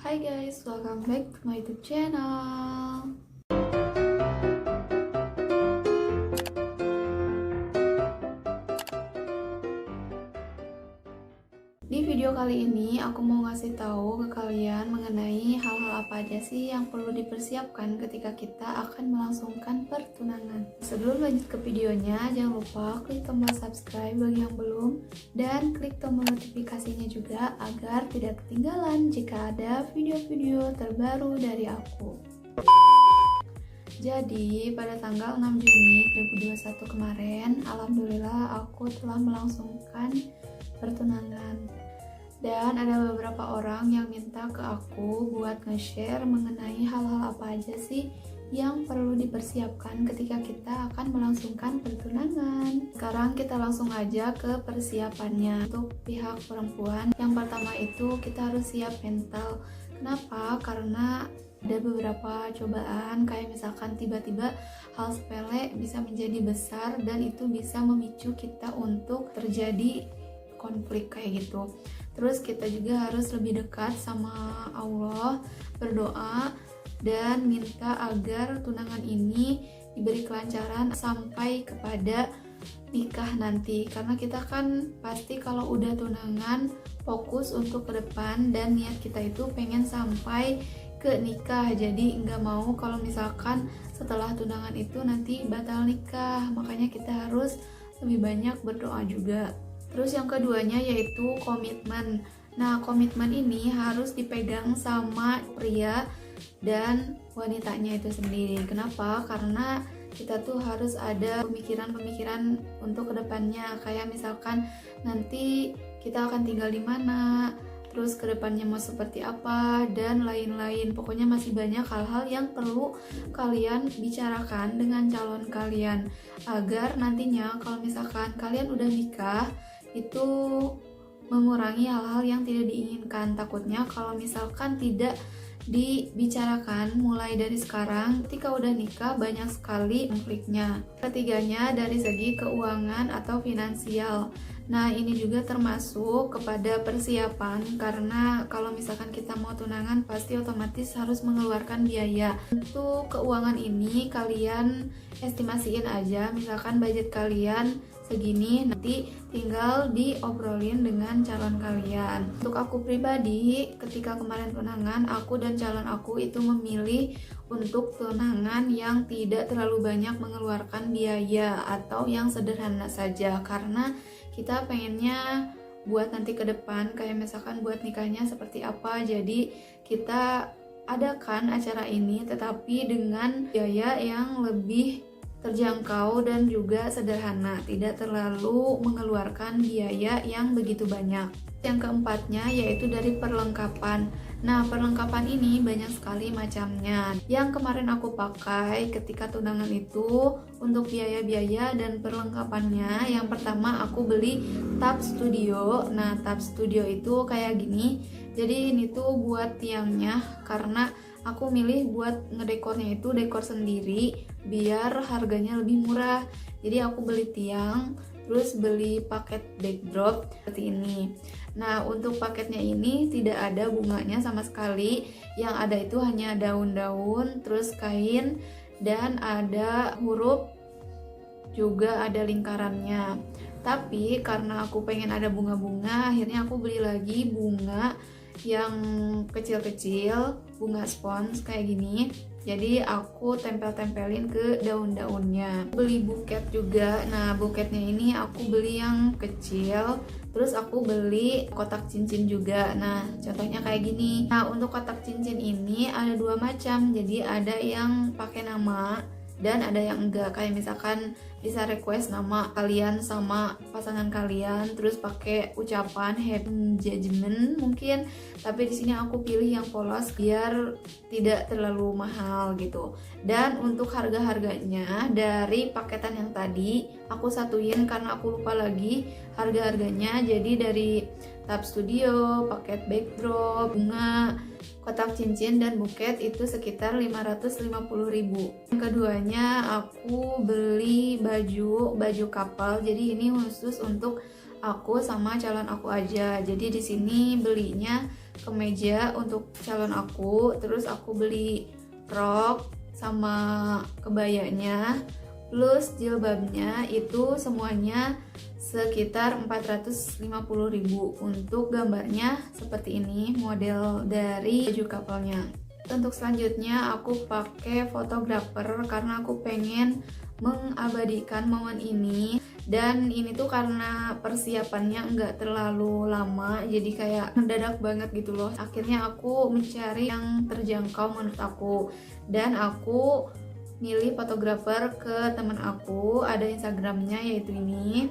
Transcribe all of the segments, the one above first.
Hai guys, welcome back to my YouTube channel. Di video kali ini aku mau ngasih tahu ke kalian mengenai hal-hal apa aja sih yang perlu dipersiapkan ketika kita akan melangsungkan pertunangan. Sebelum lanjut ke videonya, jangan lupa klik tombol subscribe bagi yang belum dan klik tombol notifikasinya juga agar tidak ketinggalan jika ada video-video terbaru dari aku. Jadi pada tanggal 6 Juni 2021 kemarin, alhamdulillah aku telah melangsungkan pertunangan. Dan ada beberapa orang yang minta ke aku buat nge-share mengenai hal-hal apa aja sih yang perlu dipersiapkan ketika kita akan melangsungkan pertunangan. Sekarang kita langsung aja ke persiapannya. Untuk pihak perempuan, yang pertama itu kita harus siap mental. Kenapa? Karena ada beberapa cobaan, kayak misalkan tiba-tiba hal sepele bisa menjadi besar dan itu bisa memicu kita untuk terjadi konflik kayak gitu. Terus kita juga harus lebih dekat sama Allah, berdoa dan minta agar tunangan ini diberi kelancaran sampai kepada nikah nanti. Karena kita kan pasti kalau udah tunangan fokus untuk ke depan dan niat kita itu pengen sampai ke nikah. Jadi nggak mau kalau misalkan setelah tunangan itu nanti batal nikah. Makanya kita harus lebih banyak berdoa juga. Terus yang keduanya yaitu komitmen. Nah, komitmen ini harus dipegang sama pria dan wanitanya itu sendiri. Kenapa? Karena kita tuh harus ada pemikiran-pemikiran untuk kedepannya. Kayak misalkan nanti kita akan tinggal di mana, terus kedepannya mau seperti apa, dan lain-lain. Pokoknya masih banyak hal-hal yang perlu kalian bicarakan dengan calon kalian agar nantinya kalau misalkan kalian udah nikah itu mengurangi hal-hal yang tidak diinginkan. Takutnya kalau misalkan tidak dibicarakan mulai dari sekarang, ketika udah nikah banyak sekali konfliknya. Ketiganya dari segi keuangan atau finansial. Nah, ini juga termasuk kepada persiapan, karena kalau misalkan kita mau tunangan pasti otomatis harus mengeluarkan biaya. Untuk keuangan ini kalian estimasiin aja, misalkan budget kalian segini, nanti tinggal diobrolin dengan calon kalian. Untuk aku pribadi, ketika kemarin tunangan, aku dan calon aku itu memilih untuk tunangan yang tidak terlalu banyak mengeluarkan biaya atau yang sederhana saja, karena kita pengennya buat nanti ke depan, kayak misalkan buat nikahnya seperti apa. Jadi kita adakan acara ini tetapi dengan biaya yang lebih terjangkau dan juga sederhana, tidak terlalu mengeluarkan biaya yang begitu banyak. Yang keempatnya yaitu dari perlengkapan. Nah, perlengkapan ini banyak sekali macamnya. Yang kemarin aku pakai ketika tunangan itu untuk biaya-biaya dan perlengkapannya, yang pertama aku beli tab studio. Nah, tab studio itu kayak gini. Jadi ini tuh buat tiangnya, karena aku milih buat ngedekornya itu dekor sendiri biar harganya lebih murah. Jadi aku beli tiang, terus beli paket backdrop seperti ini. Nah, untuk paketnya ini tidak ada bunganya sama sekali. Yang ada itu hanya daun-daun, terus kain, dan ada huruf, juga ada lingkarannya. Tapi karena aku pengen ada bunga-bunga, akhirnya aku beli lagi bunga yang kecil-kecil, bunga spons kayak gini. Jadi aku tempel-tempelin ke daun-daunnya. Beli buket juga. Nah, buketnya ini aku beli yang kecil. Terus aku beli kotak cincin juga. Nah, contohnya kayak gini. Nah, untuk kotak cincin ini ada dua macam. Jadi ada yang pakai nama dan ada yang enggak. Kayak misalkan bisa request nama kalian sama pasangan kalian, terus pakai ucapan happy engagement mungkin. Tapi di sini aku pilih yang polos biar tidak terlalu mahal gitu. Dan untuk harga-harganya dari paketan yang tadi aku satuin karena aku lupa lagi harga-harganya. Jadi dari tab studio, paket backdrop, bunga, kotak cincin dan buket itu sekitar 550.000. Yang keduanya aku beli baju couple. Jadi ini khusus untuk aku sama calon aku aja. Jadi di sini belinya kemeja untuk calon aku, terus aku beli rok sama kebayanya, plus jilbabnya itu semuanya sekitar 450.000. Untuk gambarnya seperti ini, model dari baju couple-nya. Untuk selanjutnya aku pakai fotografer karena aku pengen mengabadikan momen ini. Dan ini tuh karena persiapannya nggak terlalu lama, jadi kayak mendadak banget gitu loh. Akhirnya aku mencari yang terjangkau menurut aku, dan aku milih fotografer ke teman aku, ada Instagramnya yaitu ini.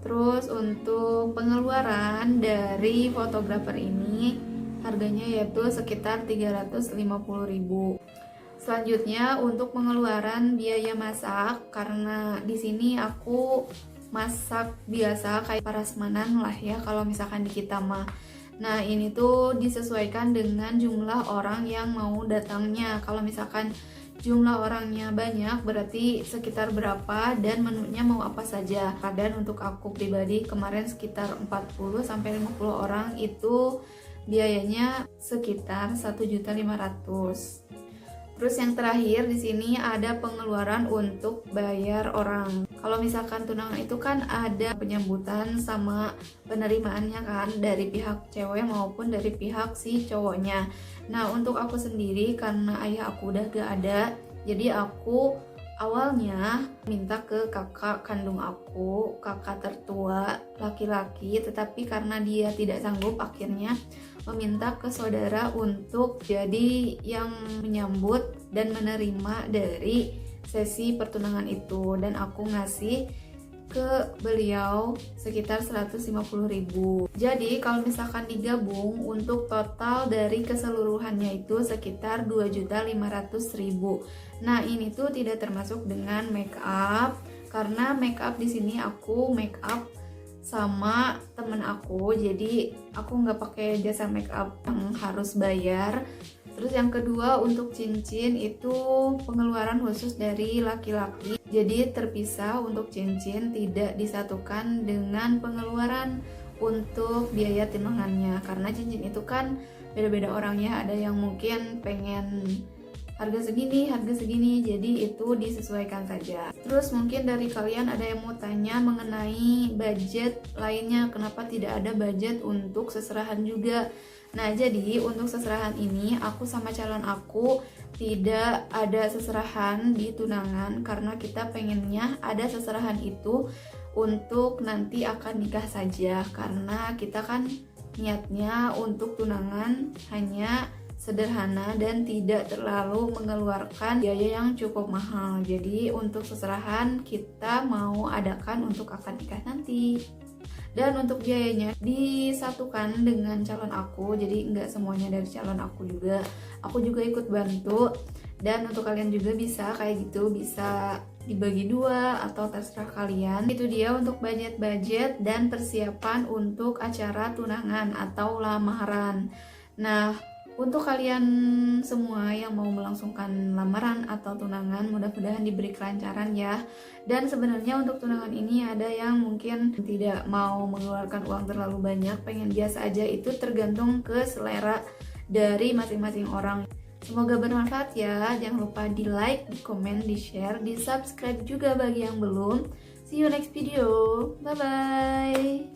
Terus untuk pengeluaran dari fotografer ini harganya yaitu sekitar 350.000. Selanjutnya untuk pengeluaran biaya masak, karena di sini aku masak biasa kayak prasmanan lah ya kalau misalkan di kita mah. Nah, ini tuh disesuaikan dengan jumlah orang yang mau datangnya. Kalau misalkan jumlah orangnya banyak berarti sekitar berapa dan menunya mau apa saja. Dan untuk aku pribadi kemarin sekitar 40 sampai 50 orang itu biayanya sekitar 1.500.000. Terus yang terakhir di sini ada pengeluaran untuk bayar orang. Kalau misalkan tunangan itu kan ada penyambutan sama penerimaannya kan dari pihak cewek maupun dari pihak si cowoknya. Nah, untuk aku sendiri karena ayah aku udah gak ada, jadi aku awalnya minta ke kakak kandung aku, kakak tertua laki-laki, tetapi karena dia tidak sanggup akhirnya meminta ke saudara untuk jadi yang menyambut dan menerima dari sesi pertunangan itu, dan aku ngasih ke beliau sekitar 150.000. Jadi kalau misalkan digabung untuk total dari keseluruhannya itu sekitar 2.500.000. Nah, ini tuh tidak termasuk dengan make up, karena make up di sini aku make up sama temen aku, jadi aku nggak pakai jasa make up yang harus bayar. Terus yang kedua untuk cincin itu pengeluaran khusus dari laki-laki, jadi terpisah untuk cincin, tidak disatukan dengan pengeluaran untuk biaya tunangannya, karena cincin itu kan beda-beda orangnya, ada yang mungkin pengen harga segini, jadi itu disesuaikan saja. Terus mungkin dari kalian ada yang mau tanya mengenai budget lainnya, kenapa tidak ada budget untuk seserahan juga. Nah, jadi untuk seserahan ini aku sama calon aku tidak ada seserahan di tunangan, karena kita pengennya ada seserahan itu untuk nanti akan nikah saja, karena kita kan niatnya untuk tunangan hanya sederhana dan tidak terlalu mengeluarkan biaya yang cukup mahal. Jadi untuk seserahan kita mau adakan untuk akad nikah nanti. Dan untuk biayanya disatukan dengan calon aku, jadi nggak semuanya dari calon aku juga. Aku juga ikut bantu. Dan untuk kalian juga bisa kayak gitu, bisa dibagi dua atau terserah kalian. Itu dia untuk budget-budget dan persiapan untuk acara tunangan atau lamaran. Nah, untuk kalian semua yang mau melangsungkan lamaran atau tunangan, mudah-mudahan diberi kelancaran ya. Dan sebenarnya untuk tunangan ini ada yang mungkin tidak mau mengeluarkan uang terlalu banyak, pengen biasa aja, itu tergantung ke selera dari masing-masing orang. Semoga bermanfaat ya, jangan lupa di like, di komen, di share, di subscribe juga bagi yang belum. See you next video, bye bye.